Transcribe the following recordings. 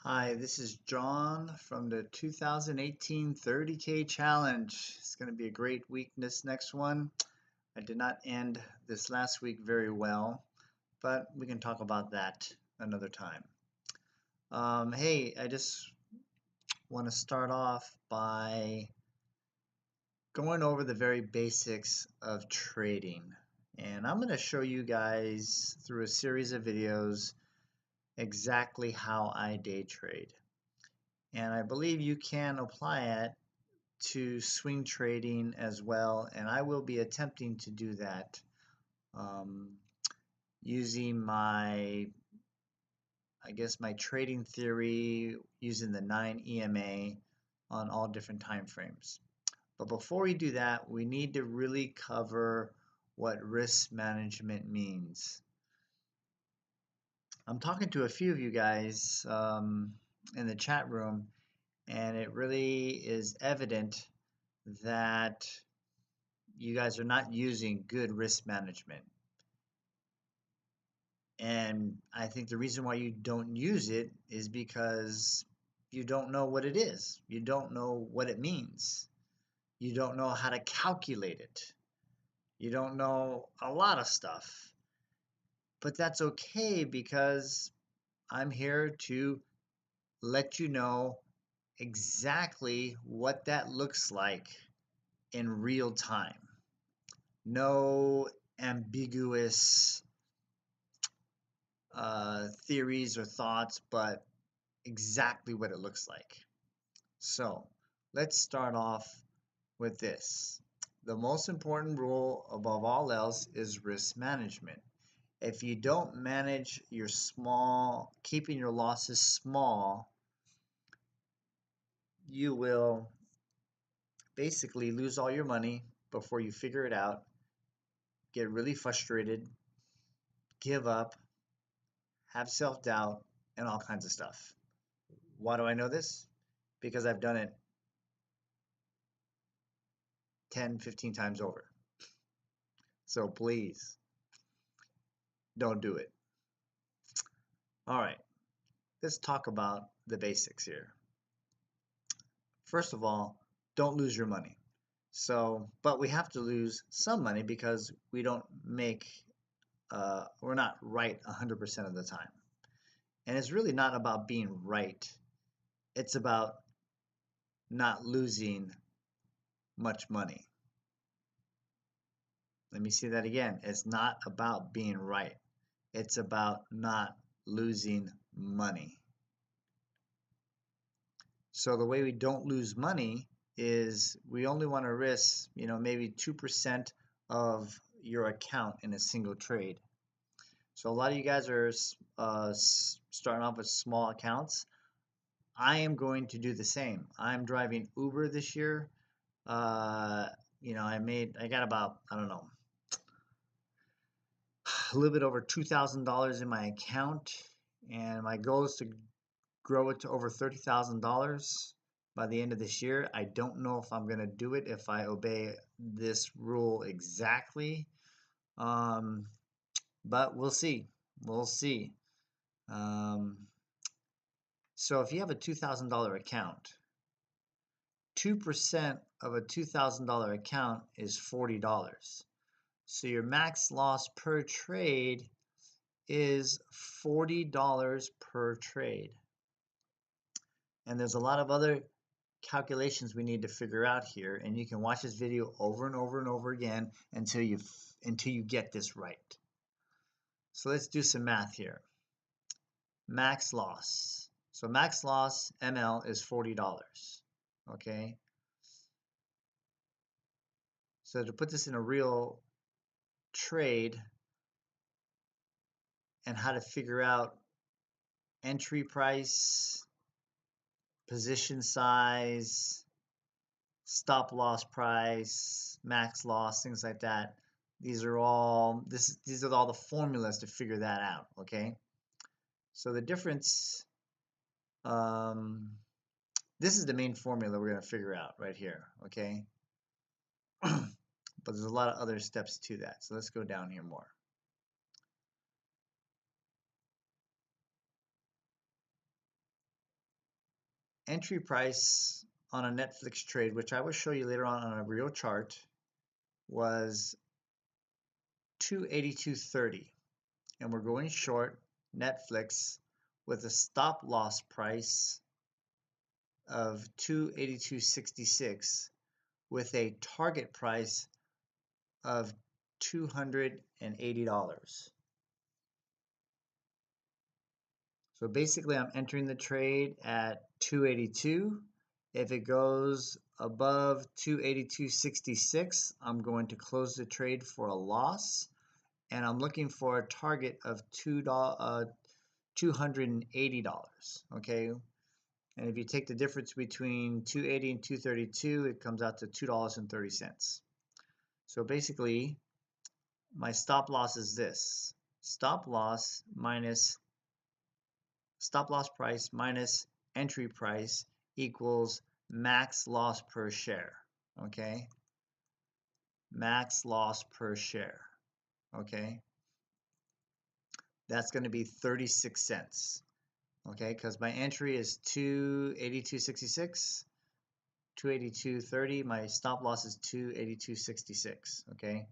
Hi, this is John from the 2018 30K Challenge. It's going to be a great week this next one. I did not end this last week very well, but we can talk about that another time. Hey, I just want to start off by going over the very basics of trading. And I'm going to show you guys through a series of videos exactly how I day trade. And I believe you can apply it to swing trading as well, and I will be attempting to do that um, using my trading theory using the 9 EMA on all different time frames. But before we do that, we need to really cover what risk management means. I'm talking to a few of you guys in the chat room, and it really is evident that you guys are not using good risk management. And I think the reason why you don't use it is because you don't know what it is. You don't know what it means. You don't know how to calculate it. You don't know a lot of stuff. But that's okay because I'm here to let you know exactly what that looks like in real time. No ambiguous theories or thoughts, but exactly what it looks like. So let's start off with this. The most important rule above all else is risk management. If you don't manage your keeping your losses small, you will basically lose all your money before you figure it out, get really frustrated, give up, have self-doubt, and all kinds of stuff. Why do I know this? Because I've done it 10, 15 times over. So please don't do it. All right, let's talk about the basics here. First of all, don't lose your money. But we have to lose some money because we don't make, we're not right 100% of the time. And it's really not about being right. It's about not losing much money. Let me say that again. It's not about being right. It's about not losing money. So the way we don't lose money is we only want to risk, maybe 2% of your account in a single trade. So a lot of you guys are starting off with small accounts. I am going to do the same. I'm driving Uber this year. I got about, I don't know, a little bit over $2,000 in my account, and my goal is to grow it to over $30,000 by the end of this year. I don't know if I'm going to do it if I obey this rule exactly, but we'll see. We'll see. So if you have a $2,000 account, 2% of a $2,000 account is $40. So your max loss per trade is $40 per trade. And there's a lot of other calculations we need to figure out here, and you can watch this video over and over and over again until you get this right. So let's do some math here. Max loss. So max loss ML is $40. Okay. So to put this in a real trade and how to figure out entry price, position size, stop loss price, max loss, things like that. These are all the formulas to figure that out, okay? So the difference, this is the main formula we're going to figure out right here, okay? But there's a lot of other steps to that. So let's go down here more. entry price on a Netflix trade, which I will show you later on a real chart, was 282.30, and we're going short Netflix with a stop loss price of 282.66 with a target price of $280. So basically I'm entering the trade at 282. If it goes above 282.66, I'm going to close the trade for a loss, and I'm looking for a target of $280. Okay, and if you take the difference between 280 and 232, it comes out to $2.30. So basically, my stop loss is this: stop loss price minus entry price equals max loss per share. Okay, max loss per share. Okay, that's going to be 36 cents. Okay, because my entry is 282.66, 282.30. My stop loss is 282.66. Okay,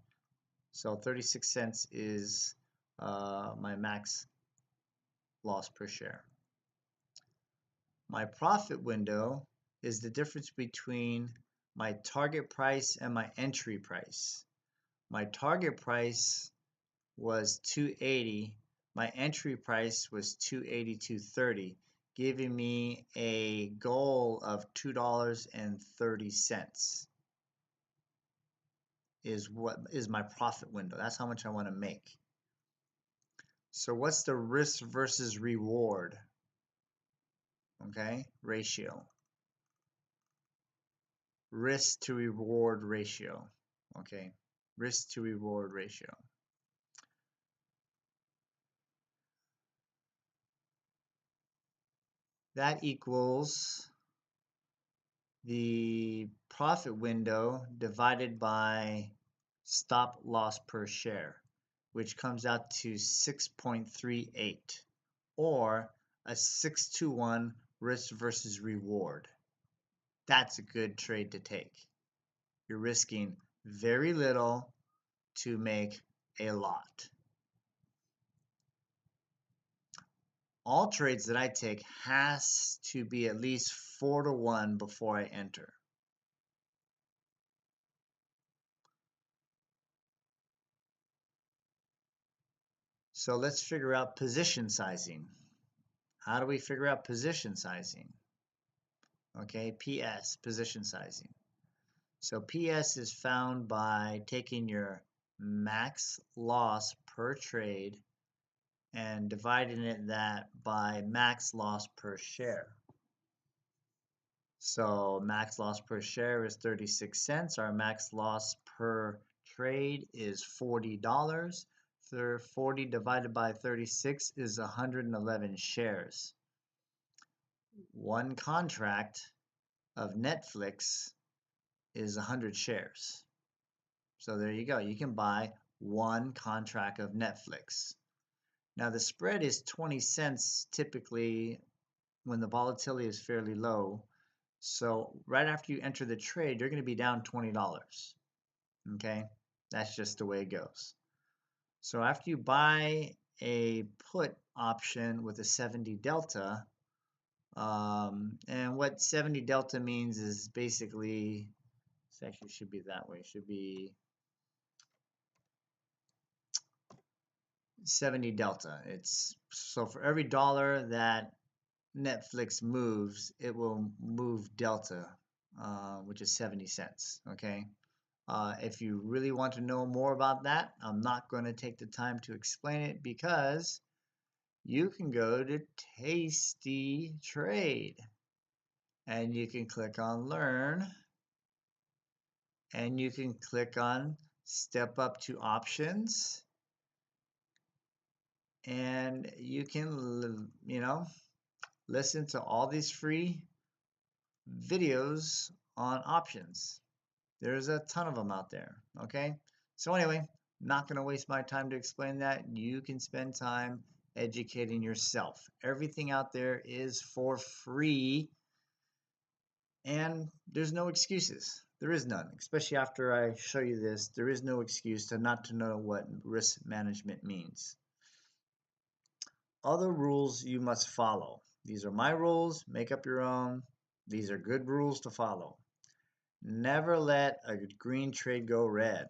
so 36 cents is my max loss per share. My profit window is the difference between my target price and my entry price. My target price was 280. My entry price was 282.30, giving me a goal of $2.30 is what is my profit window. That's how much I want to make. So what's the risk versus reward? Okay, ratio. Risk to reward ratio. Okay, risk to reward ratio. That equals the profit window divided by stop loss per share, which comes out to 6.38, or a 6-to-1 risk versus reward. That's a good trade to take. You're risking very little to make a lot. All trades that I take has to be at least 4-to-1 before I enter. So let's figure out position sizing. How do we figure out position sizing? Okay, PS, position sizing. So PS is found by taking your max loss per trade and dividing that by max loss per share. So max loss per share is 36 cents. Our max loss per trade is $40. 40 divided by 36 is 111 shares. One contract of Netflix is 100 shares. So there you go. You can buy one contract of Netflix. Now the spread is 20 cents typically when the volatility is fairly low. So right after you enter the trade, you're going to be down $20. Okay, that's just the way it goes. So after you buy a put option with a 70 delta, and what 70 delta means is basically, it actually should be that way, it should be 70 delta. It's so for every dollar that Netflix moves, it will move delta, which is 70 cents. Okay. If you really want to know more about that, I'm not going to take the time to explain it because you can go to Tasty Trade and you can click on Learn and you can click on Step Up to Options and you can, listen to all these free videos on options. There's a ton of them out there, okay? So anyway, not going to waste my time to explain that. You can spend time educating yourself. Everything out there is for free. And there's no excuses. There is none, especially after I show you this. There is no excuse to not to know what risk management means. Other rules you must follow. These are my rules. Make up your own. These are good rules to follow. Never let a green trade go red.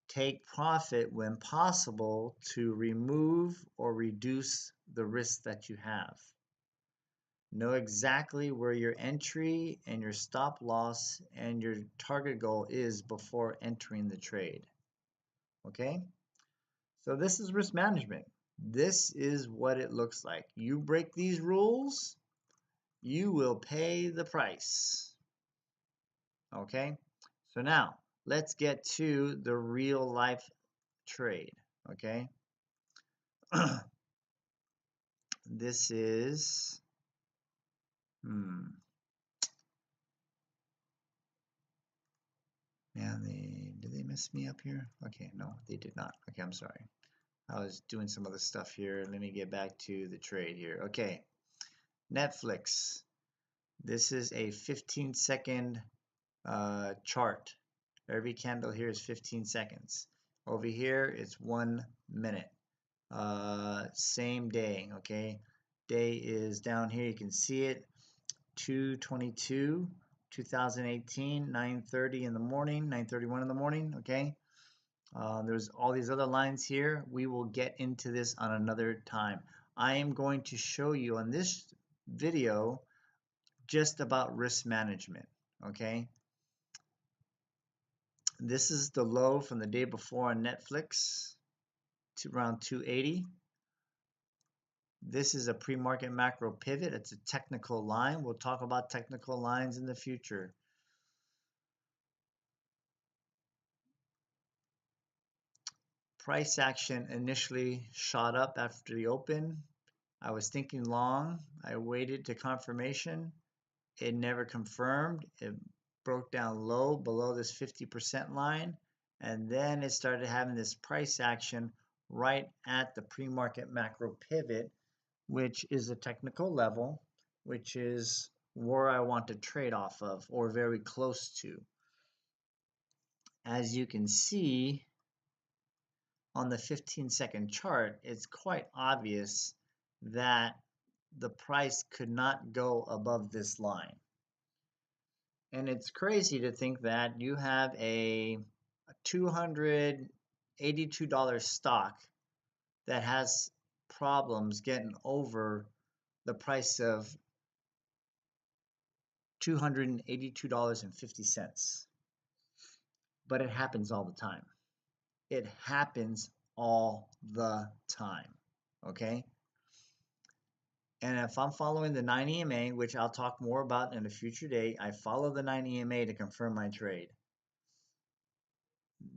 Take profit when possible to remove or reduce the risk that you have. Know exactly where your entry and your stop loss and your target goal is before entering the trade. Okay? So this is risk management. This is what it looks like. You break these rules, you will pay the price. Okay? So now, let's get to the real life trade. Okay? This is, man, did they mess me up here? Okay, no, they did not. Okay, I'm sorry. I was doing some other stuff here. Let me get back to the trade here. Okay, Netflix. This is a 15-second chart. Every candle here is 15 seconds. Over here, it's 1 minute. Same day, okay? Day is down here. You can see it. 2/22, 2018, 9:30 in the morning, 9:31 in the morning, okay? There's all these other lines here. We will get into this on another time. I am going to show you on this video just about risk management, okay? This is the low from the day before on Netflix to around 280. This is a pre-market macro pivot. It's a technical line. We'll talk about technical lines in the future. Price action initially shot up after the open. I was thinking long. I waited to confirmation. It never confirmed. It broke down low below this 50% line. And then it started having this price action right at the pre-market macro pivot, which is a technical level, which is where I want to trade off of or very close to. As you can see on the 15-second chart, it's quite obvious that the price could not go above this line. And it's crazy to think that you have a $282 stock that has problems getting over the price of $282.50. But it happens all the time. It happens all the time. Okay? And if I'm following the 9 EMA, which I'll talk more about in a future date, I follow the 9 EMA to confirm my trade.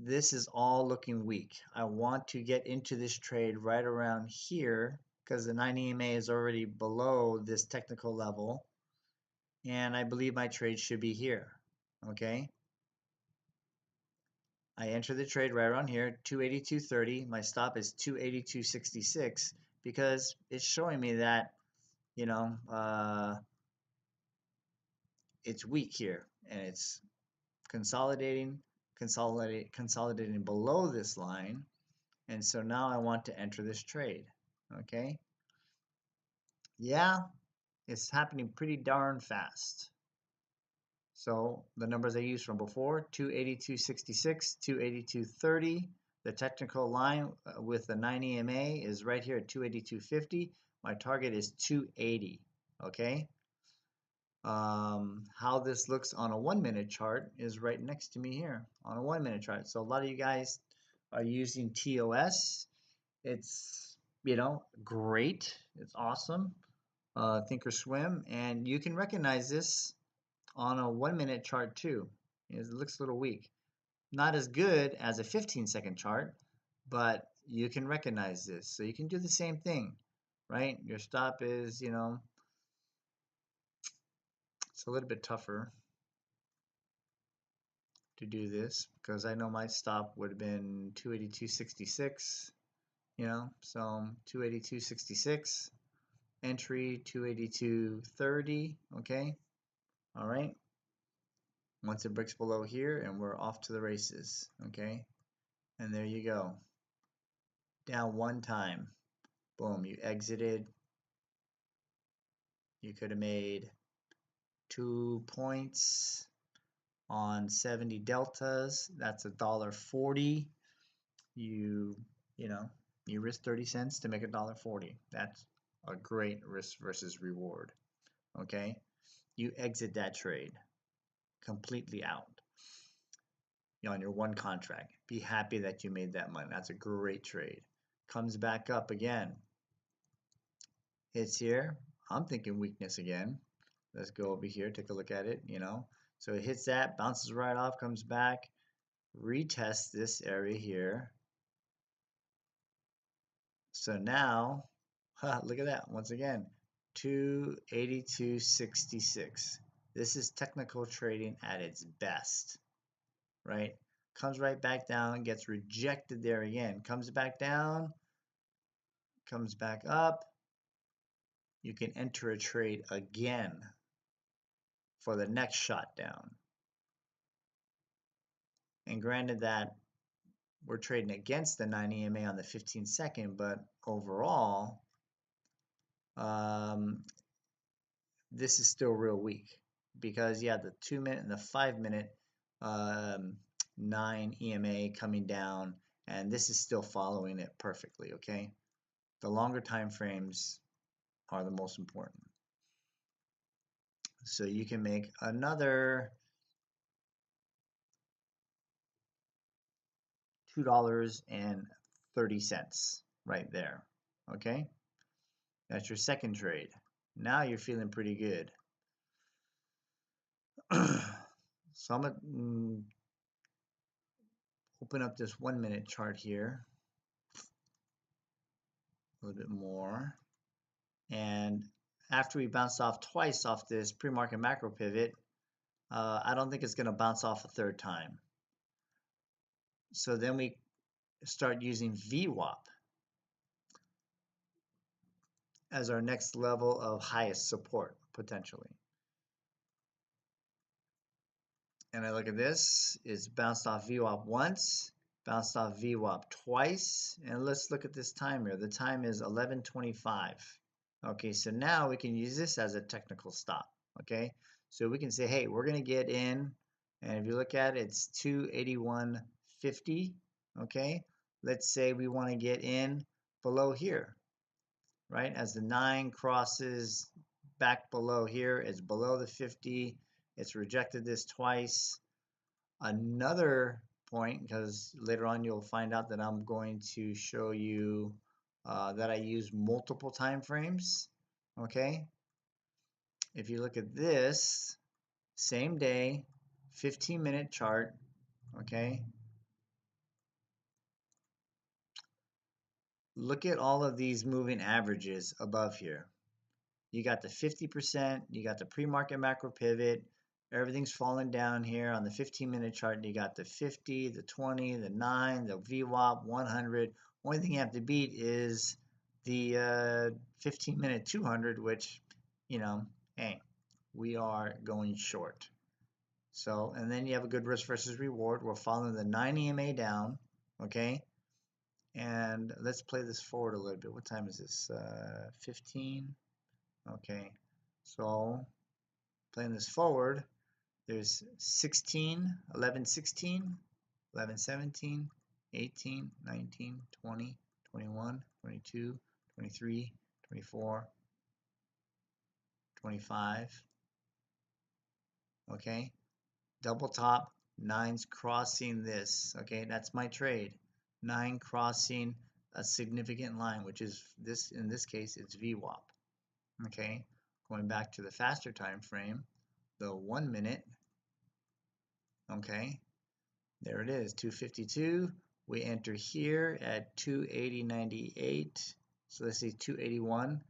This is all looking weak. I want to get into this trade right around here because the 9 EMA is already below this technical level. And I believe my trade should be here. Okay? I enter the trade right around here, 282.30. My stop is 282.66 because it's showing me that, you know, it's weak here and it's consolidating below this line. And so now I want to enter this trade. Okay. Yeah, it's happening pretty darn fast. So the numbers I used from before, 282.66, 282.30. The technical line with the 9 EMA is right here at 282.50. My target is 280. Okay. How this looks on a 1 minute chart is right next to me here on a 1 minute chart. So a lot of you guys are using TOS. It's, you know, great. It's awesome. Thinkorswim, and you can recognize this on a 1 minute chart too. It looks a little weak. Not as good as a 15-second chart, but you can recognize this. So you can do the same thing, right? Your stop is, you know, it's a little bit tougher to do this because I know my stop would have been 282.66, you know, so 282.66, entry 282.30, okay? All right. Once it breaks below here, and we're off to the races. Okay. And there you go. Down one time. Boom, you exited. You could have made 2 points on 70 deltas. That's $1.40. You know, you risk 30 cents to make $1.40. That's a great risk versus reward. Okay. You exit that trade completely out on your one contract. Be happy that you made that money. That's a great trade. Comes back up again. Hits here. I'm thinking weakness again. Let's go over here, take a look at it, So it hits that, bounces right off, comes back, retests this area here. So now, look at that, once again, 282.66. This is technical trading at its best, right? Comes right back down, gets rejected there again, comes back down, comes back up. You can enter a trade again for the next shot down. And granted that we're trading against the 9 EMA on the 15-second, but overall, this is still real weak because you have the 2-minute and the 5-minute 9 EMA coming down, and this is still following it perfectly, okay? The longer time frames are the most important. So you can make another $2.30 right there, okay? That's your second trade. Now you're feeling pretty good. So I'm going to open up this 1-minute chart here a little bit more. And after we bounced off twice off this pre-market macro pivot, I don't think it's going to bounce off a third time. So then we start using VWAP as our next level of highest support, potentially. And I look at this, it's bounced off VWAP once, bounced off VWAP twice, and let's look at this time here. The time is 11:25. Okay, so now we can use this as a technical stop. Okay, so we can say, hey, we're going to get in, and if you look at it, it's 281.50. Okay, let's say we want to get in below here, right? As the 9 crosses back below here, it's below the 50. It's rejected this twice. Another point, because later on you'll find out that I'm going to show you that I use multiple time frames. Okay, if you look at this, same day, 15-minute chart. Okay, look at all of these moving averages above here. You got the 50%, you got the pre-market macro pivot, everything's falling down here on the 15-minute chart. You got the 50, the 20, the 9, the VWAP, 100. Only thing you have to beat is the 15-minute 200, which, hey, we are going short. So, and then you have a good risk versus reward. We're following the 9 EMA down, okay? And let's play this forward a little bit. What time is this? 15. Okay, so playing this forward, there's 16, 11, 16, 11, 17, 18, 19, 20, 21, 22, 23, 24, 25. Okay, double top, 9's crossing this. Okay, that's my trade. 9 crossing a significant line, which is this, in this case, it's VWAP. Okay, going back to the faster time frame, the 1 minute. Okay, there it is, 252. We enter here at 280.98. So let's say 281.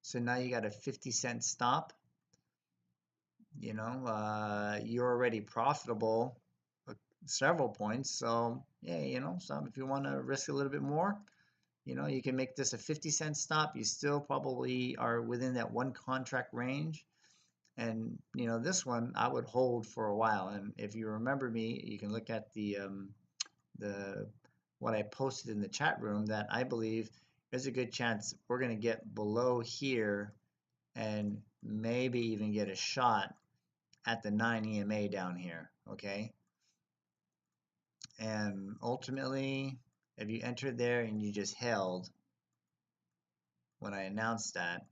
So now you got a 50-cent stop. You're already profitable several points. So yeah, so if you want to risk a little bit more, you can make this a 50-cent stop. You still probably are within that one contract range. And you know, this one I would hold for a while. And if you remember me, you can look at the what I posted in the chat room, that I believe there's a good chance we're going to get below here and maybe even get a shot at the 9 EMA down here, okay? And ultimately, if you entered there and you just held when I announced that,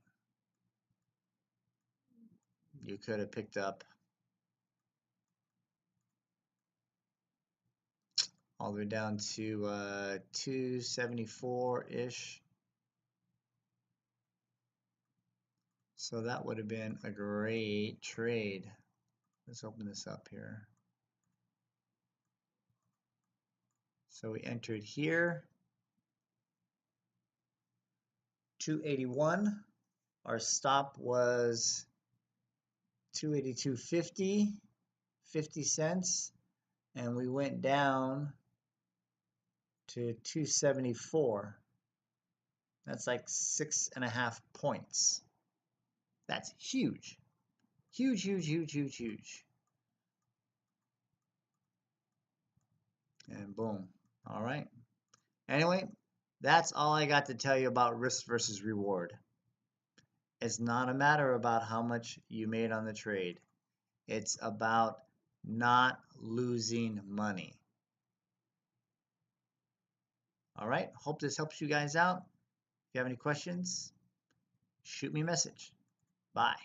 you could have picked up all the way down to 274-ish. So that would have been a great trade. Let's open this up here. So we entered here, 281. Our stop was 282.50, 50 cents, and we went down to 274. That's like 6.5 points. That's huge. Huge, huge, huge, huge, huge. And boom. All right. Anyway, that's all I got to tell you about risk versus reward. It's not a matter about how much you made on the trade. It's about not losing money. All right. Hope this helps you guys out. If you have any questions, shoot me a message. Bye.